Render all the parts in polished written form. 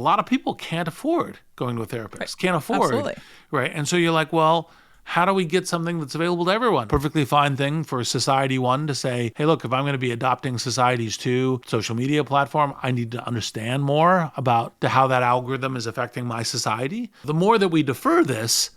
A lot of people can't afford going to a therapist, can't afford. Absolutely. Right. And so you're like, well, how do we get something that's available to everyone? Perfectly fine thing for Society One to say, hey, look, if I'm going to be adopting Society's 2 social media platform, I need to understand more about how that algorithm is affecting my society. The more that we defer this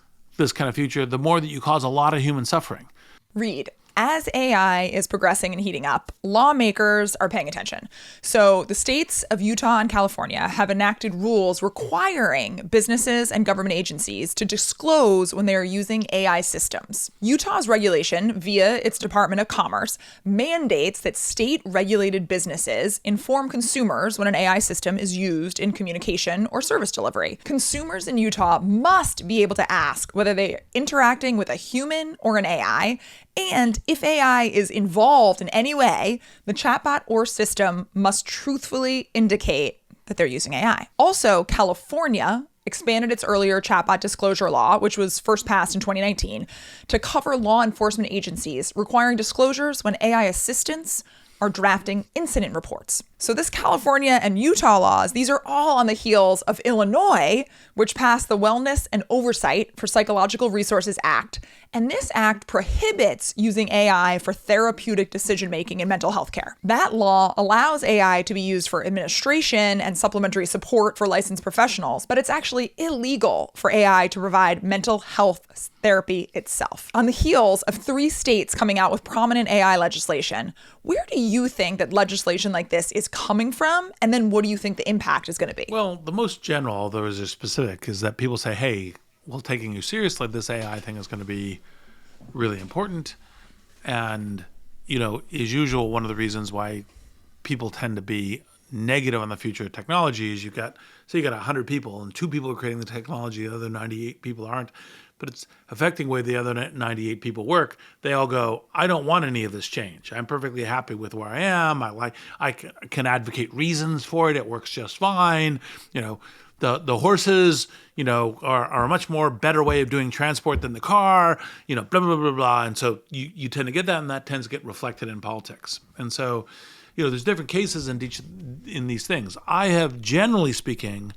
kind of future, the more that you cause a lot of human suffering. Reid, as AI is progressing and heating up, lawmakers are paying attention. So the states of Utah and California have enacted rules requiring businesses and government agencies to disclose when they are using AI systems. Utah's regulation, via its Department of Commerce, mandates that state-regulated businesses inform consumers when an AI system is used in communication or service delivery. Consumers in Utah must be able to ask whether they're interacting with a human or an AI, and if AI is involved in any way, the chatbot or system must truthfully indicate that they're using AI. Also, California expanded its earlier chatbot disclosure law, which was first passed in 2019, to cover law enforcement agencies requiring disclosures when AI assistants are drafting incident reports. So this California and Utah laws, these are all on the heels of Illinois, which passed the Wellness and Oversight for Psychological Resources Act. And this act prohibits using AI for therapeutic decision-making in mental health care. That law allows AI to be used for administration and supplementary support for licensed professionals, but it's actually illegal for AI to provide mental health therapy itself. On the heels of 3 states coming out with prominent AI legislation, where do you think that legislation like this is coming from? And then what do you think the impact is going to be? Well, the most general, although is specific, is that people say, hey, well, taking you seriously, this AI thing is going to be really important. And, as usual, one of the reasons why people tend to be negative on the future of technology is you got 100 people and 2 people are creating the technology, the other 98 people aren't, but it's affecting the way the other 98 people work. They all go, I don't want any of this change. I'm perfectly happy with where I am. I can advocate reasons for it. It works just fine. The horses, are a much more better way of doing transport than the car, blah, blah, blah, blah. And so you tend to get that, and that tends to get reflected in politics. And so, there's different cases in these things. I have, generally speaking,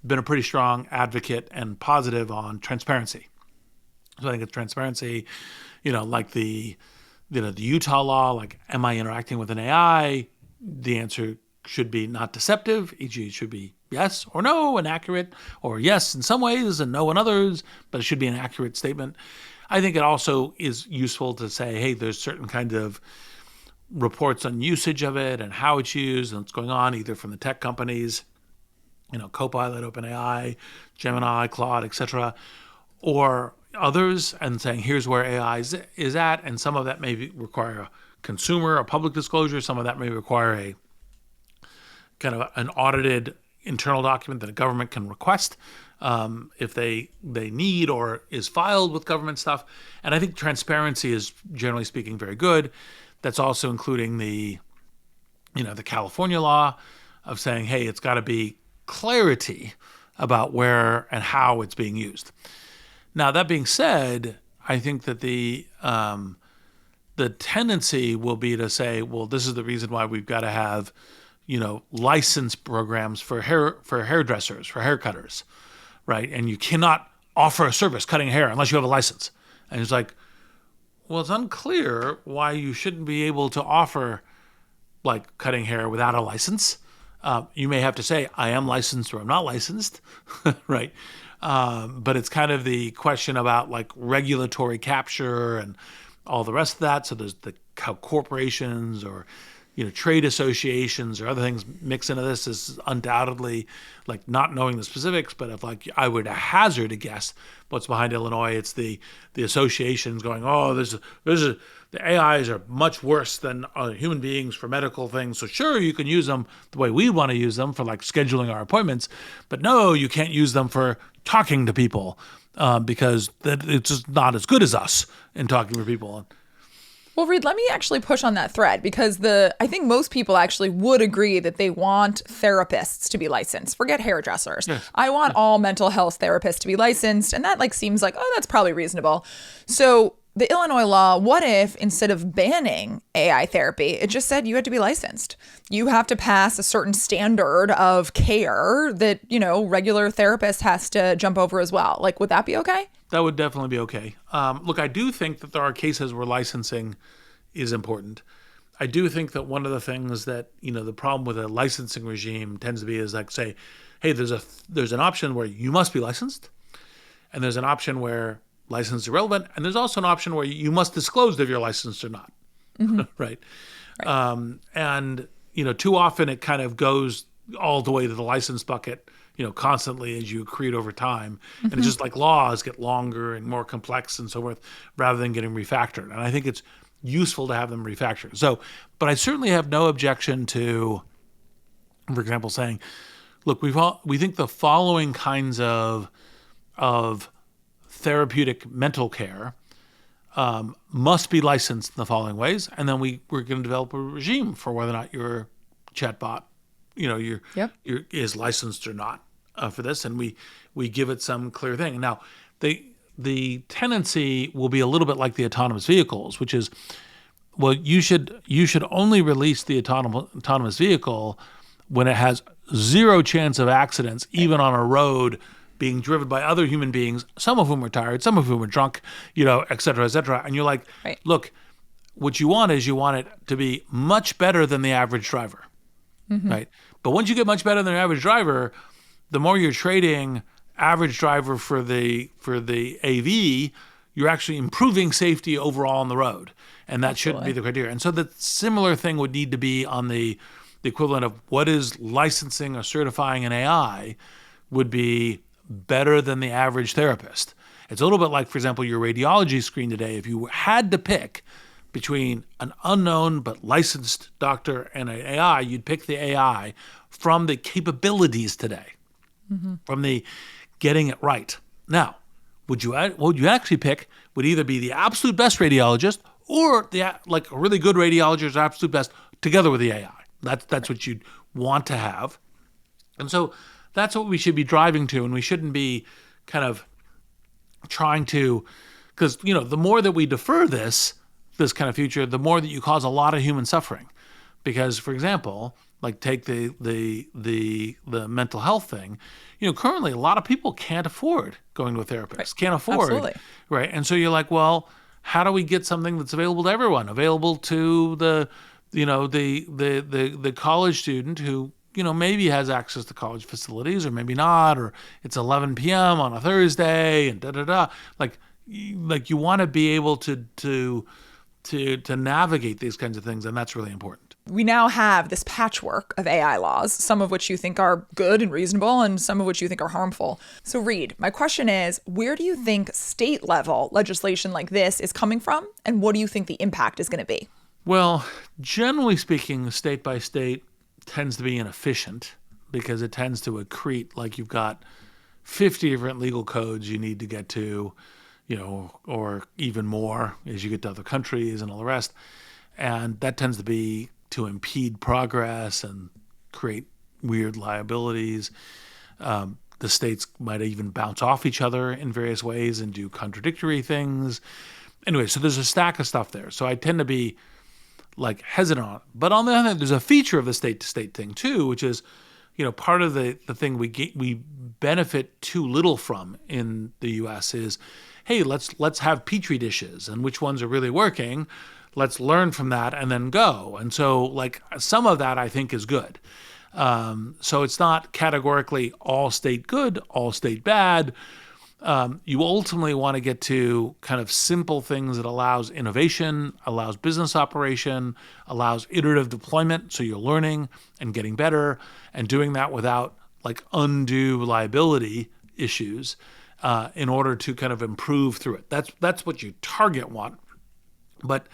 been a pretty strong advocate and positive on transparency. So I think it's transparency, like the Utah law, like, am I interacting with an AI? The answer should be not deceptive, e.g. it should be yes or no and accurate, or yes in some ways and no in others, but it should be an accurate statement. I think it also is useful to say, hey, there's certain kind of reports on usage of it and how it's used and what's going on, either from the tech companies, Copilot, OpenAI, Gemini, Claude, etc., or others, and saying, here's where AI is at, and some of that may require a consumer, a public disclosure, some of that may require a kind of an audited internal document that a government can request if they need or is filed with government stuff. And I think transparency is, generally speaking, very good. That's also including the California law of saying, hey, it's got to be clarity about where and how it's being used. Now, that being said, I think that the tendency will be to say, well, this is the reason why we've got to have license programs for hairdressers, for haircutters, right? And you cannot offer a service cutting hair unless you have a license. And it's like, well, it's unclear why you shouldn't be able to offer like cutting hair without a license. You may have to say, I am licensed or I'm not licensed, right? But it's kind of the question about like regulatory capture and all the rest of that. So there's how corporations or trade associations or other things mix into this is undoubtedly like not knowing the specifics, but if like I would hazard a guess what's behind Illinois, it's the associations going, oh, the AIs are much worse than human beings for medical things. So sure, you can use them the way we want to use them for like scheduling our appointments, but no, you can't use them for talking to people because it's just not as good as us in talking to people. Well, Reid, let me actually push on that thread because I think most people actually would agree that they want therapists to be licensed. Forget hairdressers. Yes. I want all mental health therapists to be licensed. And that seems like, oh, that's probably reasonable. So the Illinois law, what if instead of banning AI therapy, it just said you had to be licensed? You have to pass a certain standard of care that, regular therapist has to jump over as well. Like, would that be okay? That would definitely be okay. Look, I do think that there are cases where licensing is important. I do think that one of the things that, the problem with a licensing regime tends to be is like, say, hey, there's an option where you must be licensed, and there's an option where license is irrelevant, and there's also an option where you must disclose if you're licensed or not. Right. And, too often it kind of goes all the way to the license bucket, constantly as you accrete over time. And it's just like laws get longer and more complex and so forth rather than getting refactored. And I think it's useful to have them refactored. So, but I certainly have no objection to, for example, saying, look, we think the following kinds of therapeutic mental care must be licensed in the following ways, and then we're going to develop a regime for whether or not your chatbot, is licensed or not for this, and we give it some clear thing. Now, the tendency will be a little bit like the autonomous vehicles, which is, well, you should only release the autonomous vehicle when it has zero chance of accidents, even on a road being driven by other human beings, some of whom are tired, some of whom are drunk, et cetera, et cetera. And you're like, right. Look, what you want it to be much better than the average driver, right? But once you get much better than the average driver, the more you're trading average driver for the AV, you're actually improving safety overall on the road. And that shouldn't be the criteria. And so the similar thing would need to be on the equivalent of what is licensing or certifying an AI would be better than the average therapist. It's a little bit like, for example, your radiology screen today. If you had to pick between an unknown but licensed doctor and an AI, you'd pick the AI from the capabilities today, from the getting it right. Now, what you actually pick would either be the absolute best radiologist or a really good radiologist, absolute best, together with the AI. That's what you'd want to have. And so that's what we should be driving to, and we shouldn't be kind of trying to, because, the more that we defer this kind of future, the more that you cause a lot of human suffering. Because, for example, like take the mental health thing, currently a lot of people can't afford going to a therapist, can't afford. Absolutely. Right. And so you're like, well, how do we get something that's available to everyone, available to the college student who, maybe has access to college facilities or maybe not, or it's 11 p.m. on a Thursday and da-da-da. Like you want to be able to navigate these kinds of things, and that's really important. We now have this patchwork of AI laws, some of which you think are good and reasonable and some of which you think are harmful. So Reid, my question is, where do you think state level legislation like this is coming from, and what do you think the impact is going to be? Well, generally speaking, state by state tends to be inefficient because it tends to accrete, like you've got 50 different legal codes you need to get to, or even more as you get to other countries and all the rest. And that tends to impede progress and create weird liabilities. The states might even bounce off each other in various ways and do contradictory things. Anyway, so there's a stack of stuff there. So I tend to be hesitant on it. But on the other hand, there's a feature of the state-to-state thing too, which is, part of the thing we benefit too little from in the U.S. is, hey, let's have petri dishes, and which ones are really working. Let's learn from that and then go. And so, some of that I think is good. So it's not categorically all state good, all state bad. You ultimately want to get to kind of simple things that allows innovation, allows business operation, allows iterative deployment, so you're learning and getting better, and doing that without undue liability issues in order to kind of improve through it. That's what you want. But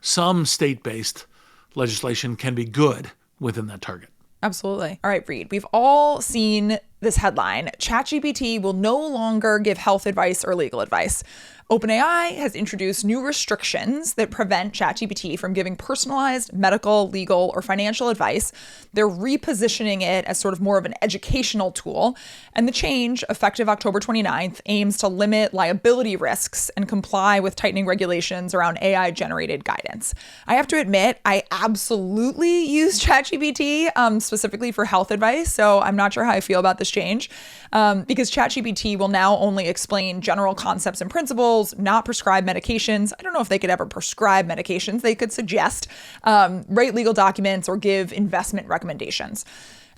some state-based legislation can be good within that target. Absolutely. All right, Reid, we've all seen this headline. ChatGPT will no longer give health advice or legal advice. OpenAI has introduced new restrictions that prevent ChatGPT from giving personalized medical, legal, or financial advice. They're repositioning it as sort of more of an educational tool. And the change, effective October 29th, aims to limit liability risks and comply with tightening regulations around AI-generated guidance. I have to admit, I absolutely use ChatGPT specifically for health advice, so I'm not sure how I feel about this change because ChatGPT will now only explain general concepts and principles, not prescribe medications. I don't know if they could ever prescribe medications. They could suggest, write legal documents, or give investment recommendations.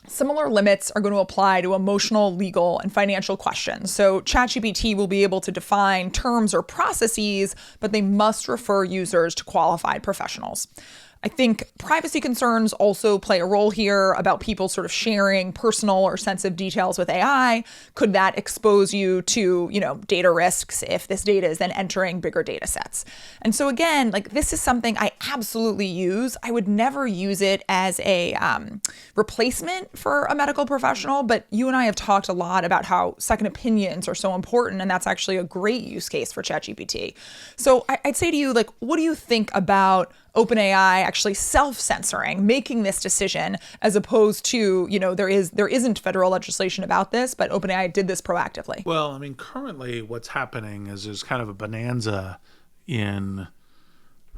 Similar limits are going to apply to emotional, legal, and financial questions. So ChatGPT will be able to define terms or processes, but they must refer users to qualified professionals. I think privacy concerns also play a role here about people sort of sharing personal or sensitive details with AI. Could that expose you to, data risks if this data is then entering bigger data sets? And so again, this is something I absolutely use. I would never use it as a replacement for a medical professional, but you and I have talked a lot about how second opinions are so important, and that's actually a great use case for ChatGPT. So I'd say to you, what do you think about OpenAI actually self-censoring, making this decision, as opposed to, there isn't federal legislation about this, but OpenAI did this proactively? Well, currently what's happening is there's kind of a bonanza in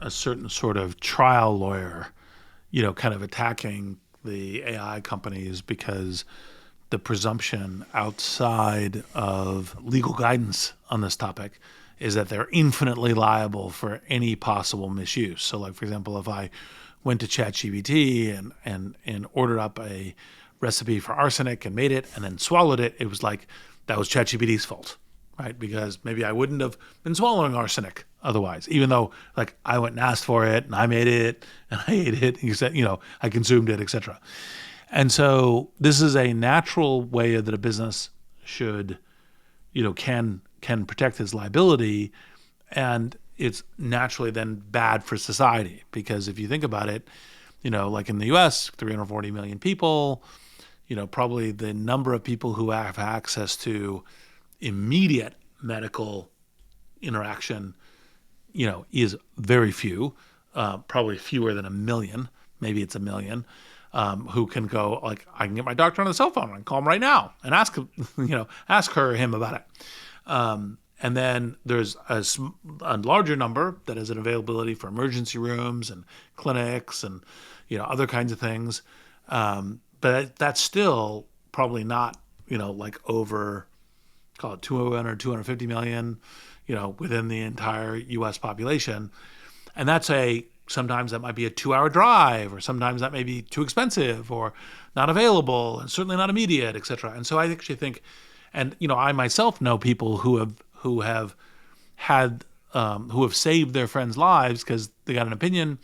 a certain sort of trial lawyer, kind of attacking the AI companies because the presumption outside of legal guidance on this topic is that they're infinitely liable for any possible misuse. So for example, if I went to ChatGPT and ordered up a recipe for arsenic and made it and then swallowed it, it was that was ChatGPT's fault, right? Because maybe I wouldn't have been swallowing arsenic otherwise, even though I went and asked for it and I made it and I ate it and you said, I consumed it, etc. And so this is a natural way that a business should, can protect its liability, and it's naturally then bad for society because if you think about it, in the US, 340 million people, probably the number of people who have access to immediate medical interaction, is very few, probably fewer than a million, maybe it's a million, who can go, I can get my doctor on the cell phone and call him right now and ask him, ask her or him about it. And then there's a larger number that has an availability for emergency rooms and clinics and, other kinds of things. But that's still probably not, over, call it 200, 250 million, within the entire U.S. population. And sometimes that might be a 2-hour drive, or sometimes that may be too expensive or not available and certainly not immediate, et cetera. And so I actually think, and I myself know people who have saved their friends' lives because they got an opinion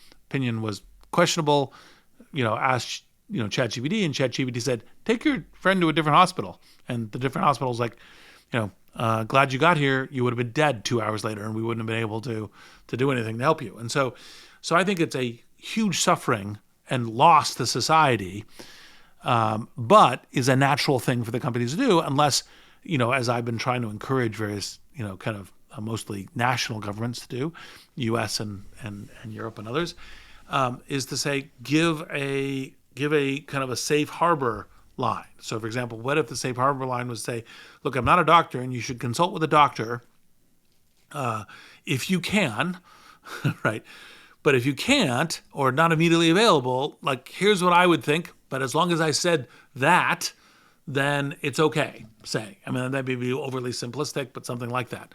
was questionable, asked ChatGPT, and ChatGPT said, take your friend to a different hospital, and the different hospital's glad you got here. You would have been dead 2 hours later, and we wouldn't have been able to do anything to help you. And so I think it's a huge suffering and loss to society, but is a natural thing for the companies to do, unless, as I've been trying to encourage various, kind of mostly national governments to do, U.S. and Europe and others, is to say give a kind of a safe harbor line. So, for example, what if the safe harbor line was say, look, I'm not a doctor, and you should consult with a doctor if you can, right? But if you can't, or not immediately available, here's what I would think. But as long as I said that, then it's okay, say. That may be overly simplistic, but something like that.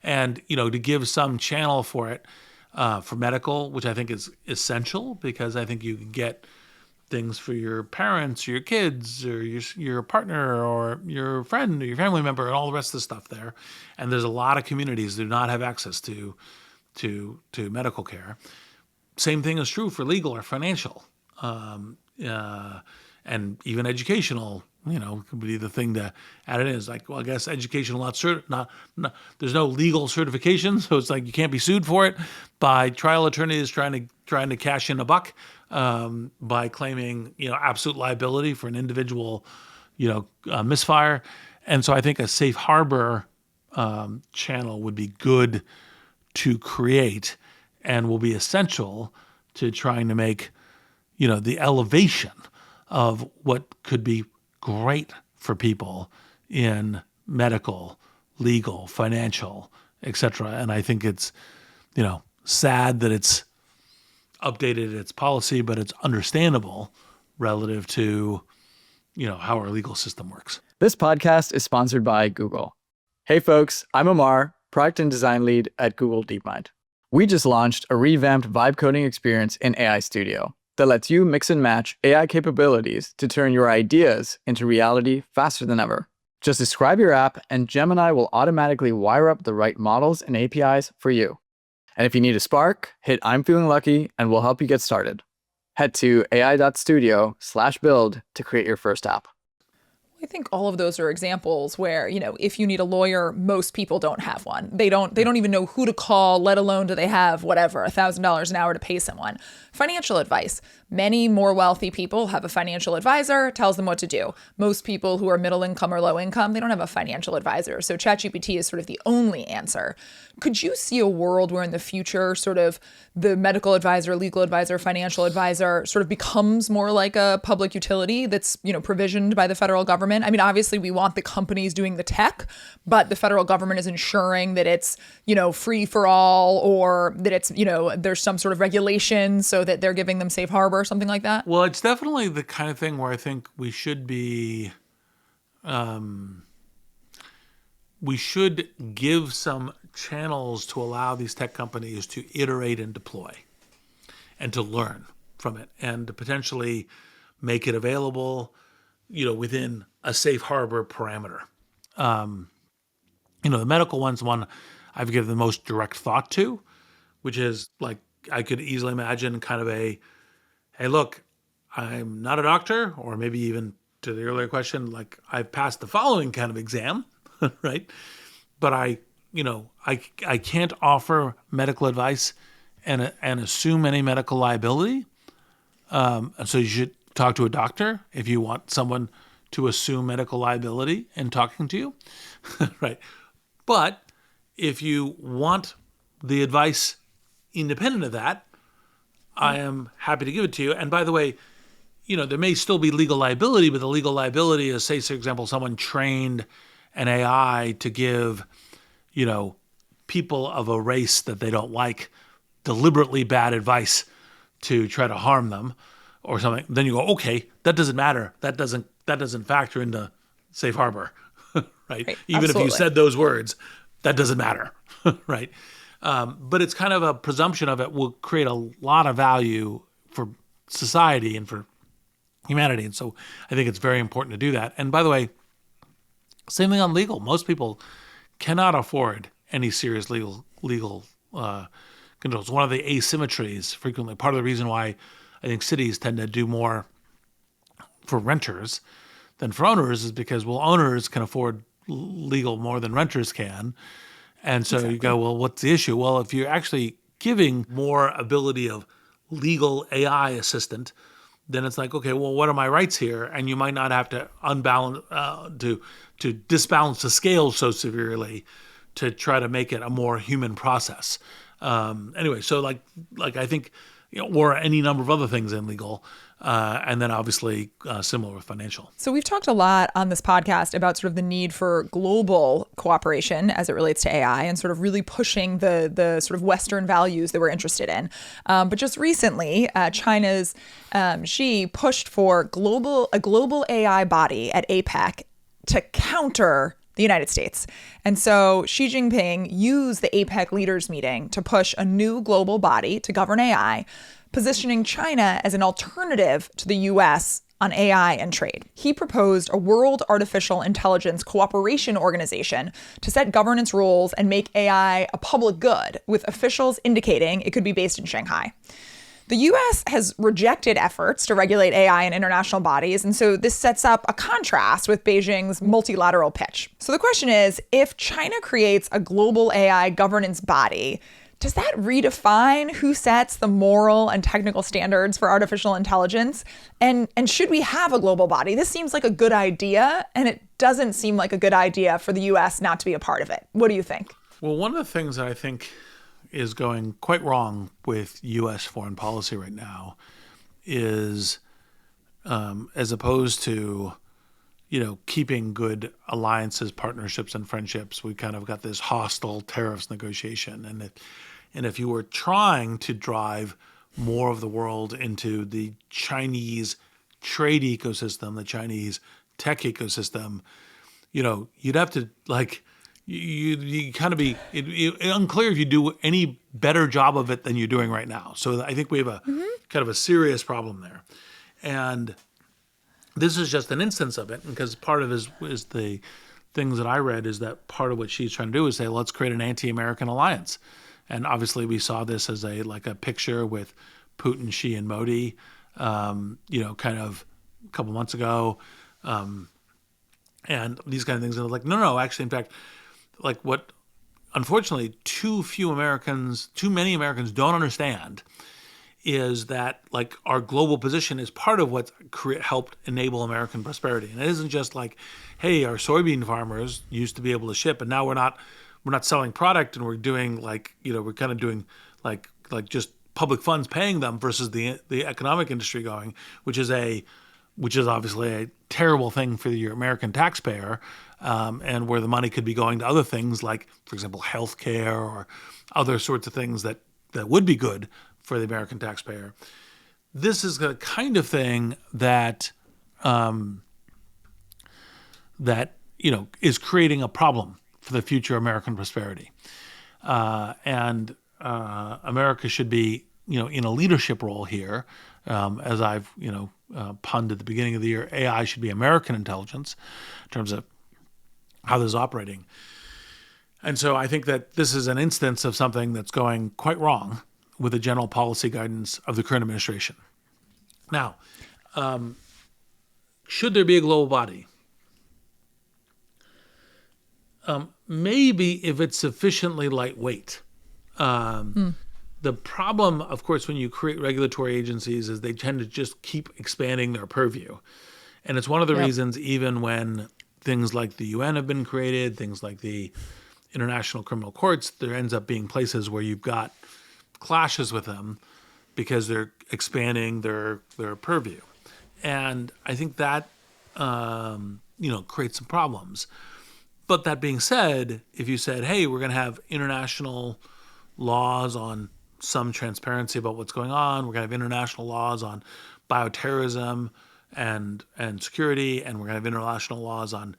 And, to give some channel for it, for medical, which I think is essential, because I think you can get things for your parents, or your kids, or your partner, or your friend, or your family member, and all the rest of the stuff there. And there's a lot of communities that do not have access to medical care. Same thing is true for legal or financial, and even educational. Could be the thing to add it in. Is I guess educational not there's no legal certification, so it's you can't be sued for it by trial attorneys trying to cash in a buck by claiming absolute liability for an individual misfire. And so I think a safe harbor channel would be good to create and will be essential to trying to make, the elevation of what could be great for people in medical, legal, financial, etc. And I think it's, sad that it's updated its policy, but it's understandable relative to, how our legal system works. This podcast is sponsored by Google. Hey folks, I'm Amar, product and design lead at Google DeepMind. We just launched a revamped vibe coding experience in AI Studio that lets you mix and match AI capabilities to turn your ideas into reality faster than ever. Just describe your app and Gemini will automatically wire up the right models and APIs for you. And if you need a spark, hit I'm feeling lucky and we'll help you get started. Head to ai.studio/build to create your first app. I think all of those are examples where, if you need a lawyer, most people don't have one. They don't even know who to call, let alone do they have whatever, $1,000 an hour to pay someone. Financial advice. Many more wealthy people have a financial advisor, tells them what to do. Most people who are middle income or low income, they don't have a financial advisor. So ChatGPT is sort of the only answer. Could you see a world where in the future, sort of the medical advisor, legal advisor, financial advisor sort of becomes more like a public utility that's, provisioned by the federal government? I mean, obviously we want the companies doing the tech, but the federal government is ensuring that it's, free for all, or that it's, there's some sort of regulation so that they're giving them safe harbor or something like that? Well, it's definitely the kind of thing where I think we should be, we should give some channels to allow these tech companies to iterate and deploy and to learn from it and to potentially make it available, within a safe harbor parameter. The medical one's one I've given the most direct thought to, which is like, I could easily imagine kind of hey, look, I'm not a doctor, or maybe even to the earlier question, like I've passed the following kind of exam, right? But I can't offer medical advice and assume any medical liability. And so you should talk to a doctor if you want someone to assume medical liability in talking to you, right? But if you want the advice independent of that, I am happy to give it to you. And by the way, there may still be legal liability, but the legal liability is, say, for example, someone trained an AI to give, people of a race that they don't like deliberately bad advice to try to harm them or something. Then you go, okay, that doesn't matter. That doesn't factor into safe harbor, right? Even absolutely. if you said those words, that doesn't matter, right? But it's kind of a presumption of it will create a lot of value for society and for humanity. And so I think it's very important to do that. And by the way, same thing on legal. Most people cannot afford any serious legal controls. One of the asymmetries frequently, part of the reason why I think cities tend to do more for renters than for owners is because, owners can afford legal more than renters can. And so You go, well, what's the issue? Well, if you're actually giving more ability of legal AI assistant, then it's like, okay, well, what are my rights here? And you might not have to unbalance, to disbalance the scale so severely to try to make it a more human process. Anyway, so like I think, or any number of other things in legal, and then obviously similar with financial. So we've talked a lot on this podcast about sort of the need for global cooperation as it relates to AI and sort of really pushing the sort of Western values that we're interested in. But just recently, China's Xi pushed for a global AI body at APEC to counter the United States. And so Xi Jinping used the APEC leaders meeting to push a new global body to govern AI, positioning China as an alternative to the US on AI and trade. He proposed a World Artificial Intelligence Cooperation Organization to set governance rules and make AI a public good, with officials indicating it could be based in Shanghai. The U.S. has rejected efforts to regulate AI in international bodies, and so this sets up a contrast with Beijing's multilateral pitch. So the question is, if China creates a global AI governance body does that redefine who sets the moral and technical standards for artificial intelligence? And should we have a global body? This seems like a good idea, and it doesn't seem like a good idea for the US not to be a part of it. What do you think? Well, one of the things that I think is going quite wrong with U.S. foreign policy right now is, as opposed to, keeping good alliances, partnerships, and friendships, we kind of got this hostile tariffs negotiation. And if you were trying to drive more of the world into the Chinese trade ecosystem, the Chinese tech ecosystem, you'd have to you kind of be unclear if you do any better job of it than you're doing right now. So I think we have a kind of a serious problem there. And this is just an instance of it, because part of it is the things that I read is that part of what she's trying to do is say, let's create an anti-American alliance. And obviously we saw this as a picture with Putin, Xi, and Modi, kind of a couple months ago. And these kind of things. And no, actually, in fact, what unfortunately too many Americans don't understand is that our global position is part of what helped enable American prosperity. And it isn't just hey, our soybean farmers used to be able to ship, and now we're not selling product, and we're doing we're kind of doing just public funds paying them versus the economic industry going, which is obviously a terrible thing for your American taxpayer, and where the money could be going to other things like, for example, healthcare or other sorts of things that would be good for the American taxpayer. This is the kind of thing that is creating a problem for the future American prosperity, and America should be in a leadership role here. As I've punned at the beginning of the year, AI should be American intelligence in terms of how this is operating. And so I think that this is an instance of something that's going quite wrong with the general policy guidance of the current administration. Now, should there be a global body? Maybe if it's sufficiently lightweight. The problem, of course, when you create regulatory agencies is they tend to just keep expanding their purview. And it's one of the reasons, even when things like the UN have been created, things like the International Criminal Courts, there ends up being places where you've got clashes with them because they're expanding their purview. And I think that, creates some problems. But that being said, if you said, hey, we're going to have international laws on some transparency about what's going on, we're going to have international laws on bioterrorism and security, and we're going to have international laws on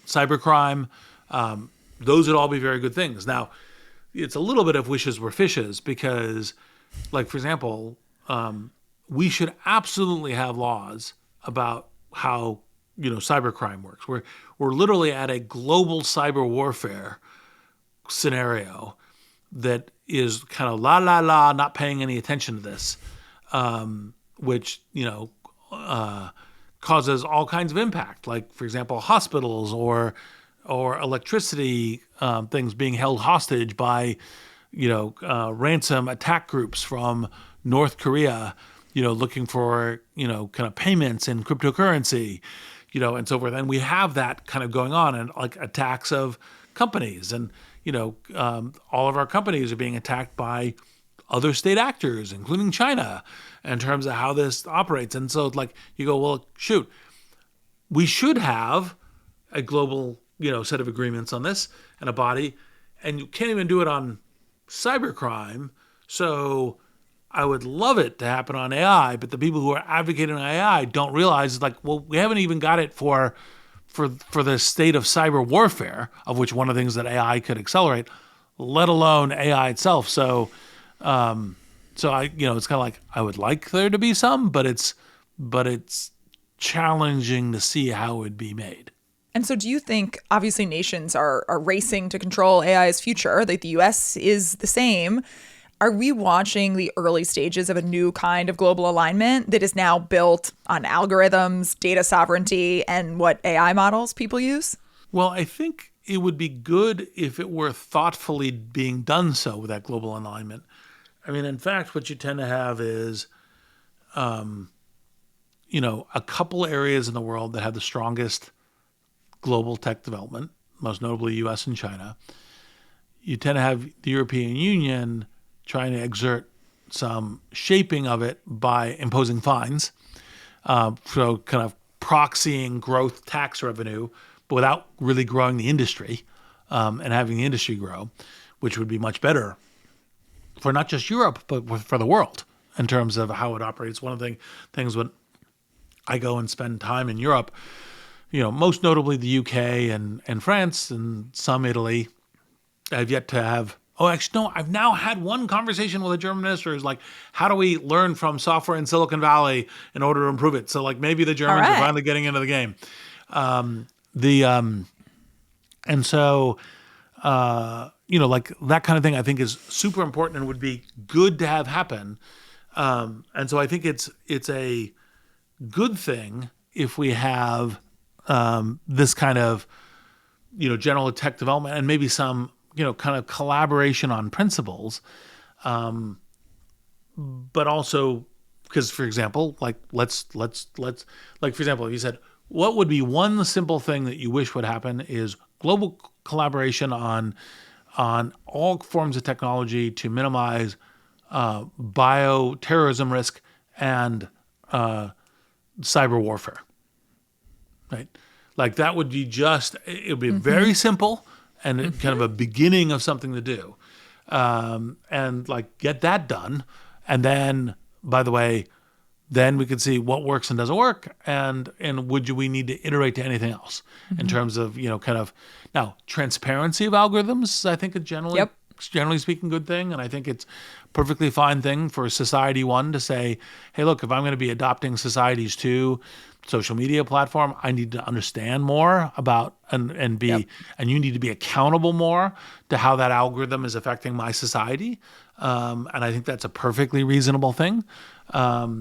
cybercrime, those would all be very good things. Now, it's a little bit of wishes were fishes because, for example, we should absolutely have laws about how cybercrime works. We're literally at a global cyber warfare scenario that is kind of not paying any attention to this, which causes all kinds of impact. Like, for example, hospitals or electricity things being held hostage by ransom attack groups from North Korea, looking for kind of payments in cryptocurrency, and so forth. And we have that kind of going on, and attacks of companies, and all of our companies are being attacked by other state actors, including China, in terms of how this operates. And so you go, well, shoot, we should have a global set of agreements on this and a body, and you can't even do it on cybercrime. So I would love it to happen on AI, but the people who are advocating AI don't realize we haven't even got it for the state of cyber warfare, of which one of the things that AI could accelerate, let alone AI itself. So I it's kind of I would like there to be some, but it's challenging to see how it would be made. And so do you think, obviously nations are racing to control AI's future, like the US is the same. Are we watching the early stages of a new kind of global alignment that is now built on algorithms, data sovereignty, and what AI models people use? Well, I think it would be good if it were thoughtfully being done so with that global alignment. I mean, in fact, what you tend to have is, a couple areas in the world that have the strongest global tech development, most notably U.S. and China. You tend to have the European Union trying to exert some shaping of it by imposing fines, so kind of proxying growth tax revenue, but without really growing the industry and having the industry grow, which would be much better for not just Europe, but for the world in terms of how it operates. One of the things when I go and spend time in Europe, most notably the UK and France and some Italy, I've yet to have. Oh, actually, no, I've now had one conversation with a German minister who's like, how do we learn from software in Silicon Valley in order to improve it? So like maybe the Germans are finally getting into the game. And so, like that kind of thing I think is super important and would be good to have happen. And so I think it's a good thing if we have this kind of, general tech development and maybe some, kind of collaboration on principles. But also because, for example, like let's like, for example, if you said, what would be one simple thing that you wish would happen is global collaboration on all forms of technology to minimize bioterrorism risk and cyber warfare, right? Like that would be it would be very simple and kind of a beginning of something to do. And like get that done. And then, by the way, then we could see what works and doesn't work, and we need to iterate to anything else in terms of kind of now transparency of algorithms. I think a generally speaking good thing, and I think it's perfectly fine thing for Society 1 to say, hey, look, if I'm going to be adopting Society's 2 social media platform, I need to understand more about and you need to be accountable more to how that algorithm is affecting my society. And I think that's a perfectly reasonable thing. But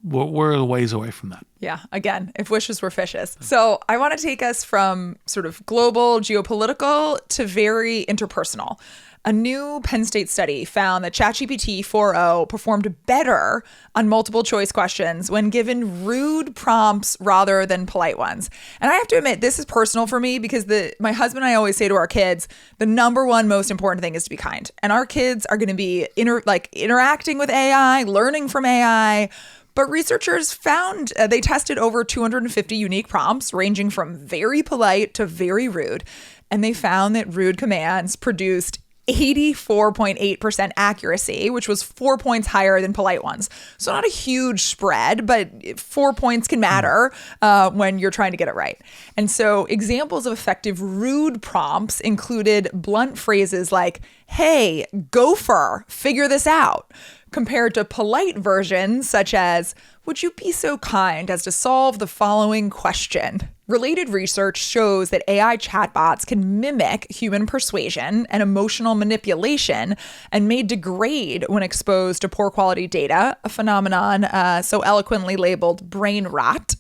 we're a ways away from that. Yeah. Again, if wishes were fishes. So I want to take us from sort of global geopolitical to very interpersonal. A new Penn State study found that ChatGPT 4.0 performed better on multiple choice questions when given rude prompts rather than polite ones. And I have to admit, this is personal for me because my husband and I always say to our kids, the number one most important thing is to be kind. And our kids are going to be interacting with AI, learning from AI. But researchers found they tested over 250 unique prompts ranging from very polite to very rude. And they found that rude commands produced 84.8% accuracy, which was 4 points higher than polite ones. So not a huge spread, but 4 points can matter when you're trying to get it right. And so examples of effective rude prompts included blunt phrases like, hey, gopher, figure this out, compared to polite versions such as, would you be so kind as to solve the following question? Related research shows that AI chatbots can mimic human persuasion and emotional manipulation and may degrade when exposed to poor quality data, a phenomenon so eloquently labeled brain rot.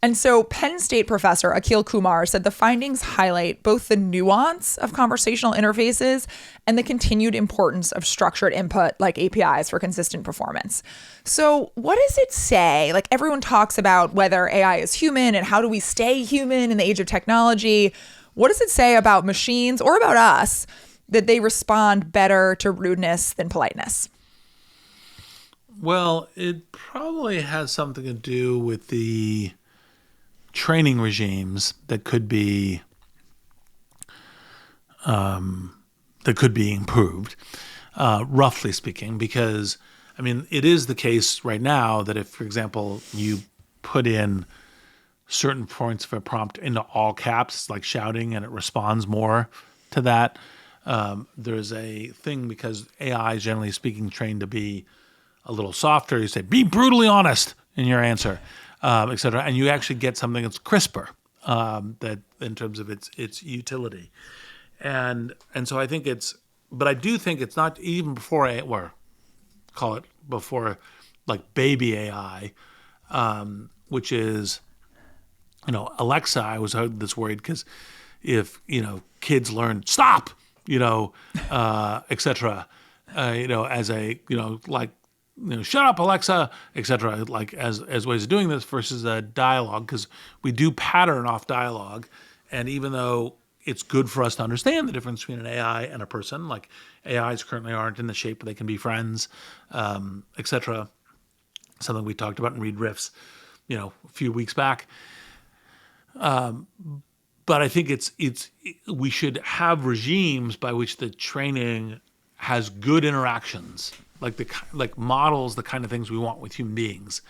And so Penn State professor Akhil Kumar said the findings highlight both the nuance of conversational interfaces and the continued importance of structured input like APIs for consistent performance. So what does it say? Like everyone talks about whether AI is human and how do we stay human in the age of technology. What does it say about machines or about us that they respond better to rudeness than politeness? Well, it probably has something to do with the training regimes that could be improved, roughly speaking, because I mean it is the case right now that if, for example, you put in certain points of a prompt into all caps, like shouting, and it responds more to that. There's a thing because AI is generally speaking trained to be a little softer. You say, be brutally honest in your answer. Et cetera, and you actually get something that's crisper that in terms of its utility, and so I think but I do think it's not even before or call it before like baby AI, which is Alexa, I was this worried because if, kids learn stop, et cetera, as a, shut up, Alexa, et cetera, like as ways of doing this versus a dialogue, because we do pattern off dialogue. And even though it's good for us to understand the difference between an AI and a person, like AIs currently aren't in the shape where they can be friends, et cetera, something we talked about in Reid Riffs, a few weeks back. But I think we should have regimes by which the training has good interactions, like models the kind of things we want with human beings.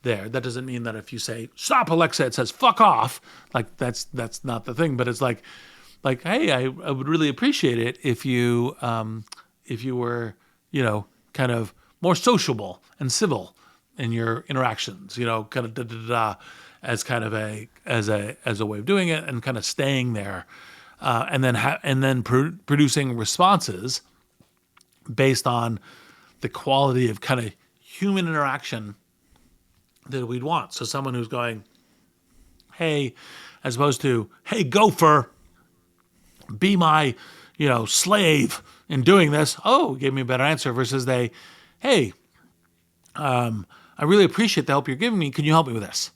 There, that doesn't mean that if you say stop Alexa, it says fuck off. Like that's not the thing. But it's like hey, I would really appreciate it if you were kind of more sociable and civil in your interactions. Kind of as kind of as a way of doing it, and kind of staying there, and then producing responses based on the quality of kind of human interaction that we'd want. So someone who's going, hey, as opposed to, hey, gopher, be my, slave in doing this. Oh, gave me a better answer versus hey, I really appreciate the help you're giving me. Can you help me with this?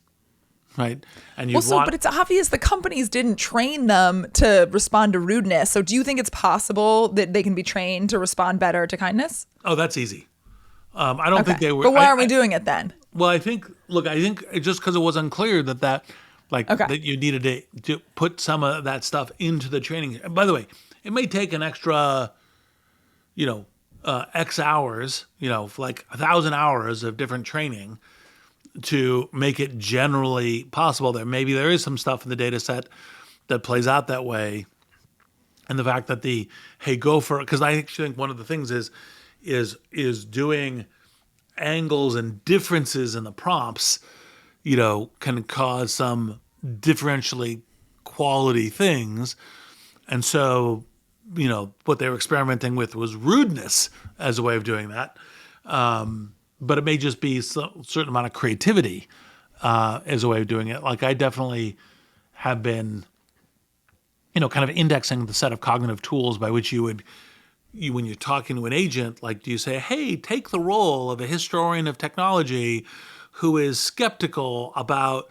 Right. And but it's obvious the companies didn't train them to respond to rudeness. So do you think it's possible that they can be trained to respond better to kindness? Oh, that's easy. I don't think they were. But why aren't we doing it then? Well, I think just because it was unclear that you needed to put some of that stuff into the training. And by the way, it may take an extra, X hours, like 1,000 hours of different training to make it generally possible. Maybe there is some stuff in the data set that plays out that way. And the fact that hey, gopher, because I actually think one of the things is doing angles and differences in the prompts, can cause some differentially quality things. And so, what they were experimenting with was rudeness as a way of doing that. But it may just be a certain amount of creativity as a way of doing it. Like I definitely have been, kind of indexing the set of cognitive tools by which when you're talking to an agent, like do you say, hey, take the role of a historian of technology who is skeptical about,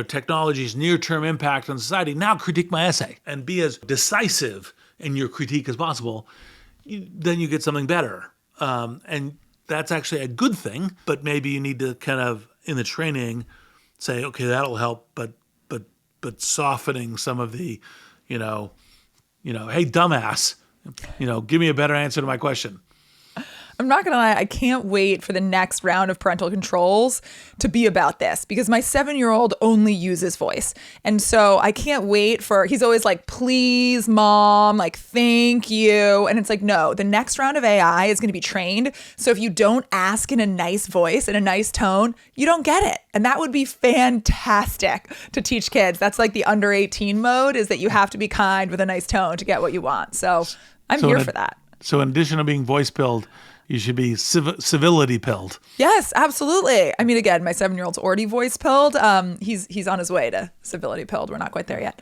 technology's near-term impact on society. Now critique my essay and be as decisive in your critique as possible. Then you get something better. And that's actually a good thing, but maybe you need to kind of, in the training, say, okay, that'll help, but softening some of the, hey, dumbass, give me a better answer to my question. I'm not going to lie, I can't wait for the next round of parental controls to be about this because my 7-year-old only uses voice. And so I can't wait he's always like, please, mom, like, thank you. And it's like, no, the next round of AI is going to be trained. So if you don't ask in a nice voice, in a nice tone, you don't get it. And that would be fantastic to teach kids. That's like the under 18 mode, is that you have to be kind with a nice tone to get what you want. So I'm here for that. So in addition to being voice pilled, you should be civility pilled. Yes, absolutely. I mean, again, my 7-year-old's already voice pilled. He's on his way to civility pilled. We're not quite there yet.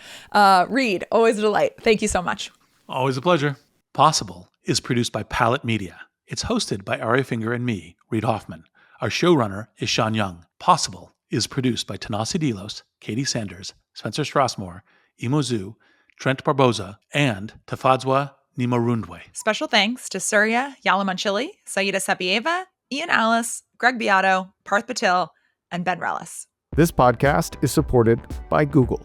Reid, always a delight. Thank you so much. Always a pleasure. Possible is produced by Palette Media. It's hosted by Aria Finger and me, Reid Hoffman. Our showrunner is Sean Young. Possible is produced by Tanasi Delos, Katie Sanders, Spencer Strassmore, Imo Zhu, Trent Barboza, and Tafadzwa Nimorundwe. Special thanks to Surya Yalamanchili, Saida Sapieva, Ian Alice, Greg Beato, Parth Patil, and Ben Rellis. This podcast is supported by Google.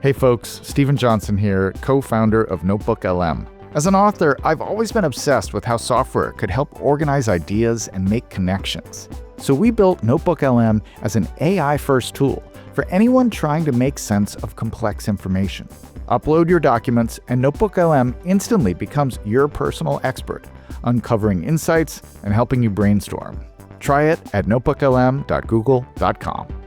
Hey folks, Stephen Johnson here, co-founder of Notebook LM. As an author, I've always been obsessed with how software could help organize ideas and make connections. So we built Notebook LM as an AI-first tool for anyone trying to make sense of complex information. Upload your documents, and Notebook LM instantly becomes your personal expert, uncovering insights and helping you brainstorm. Try it at notebooklm.google.com.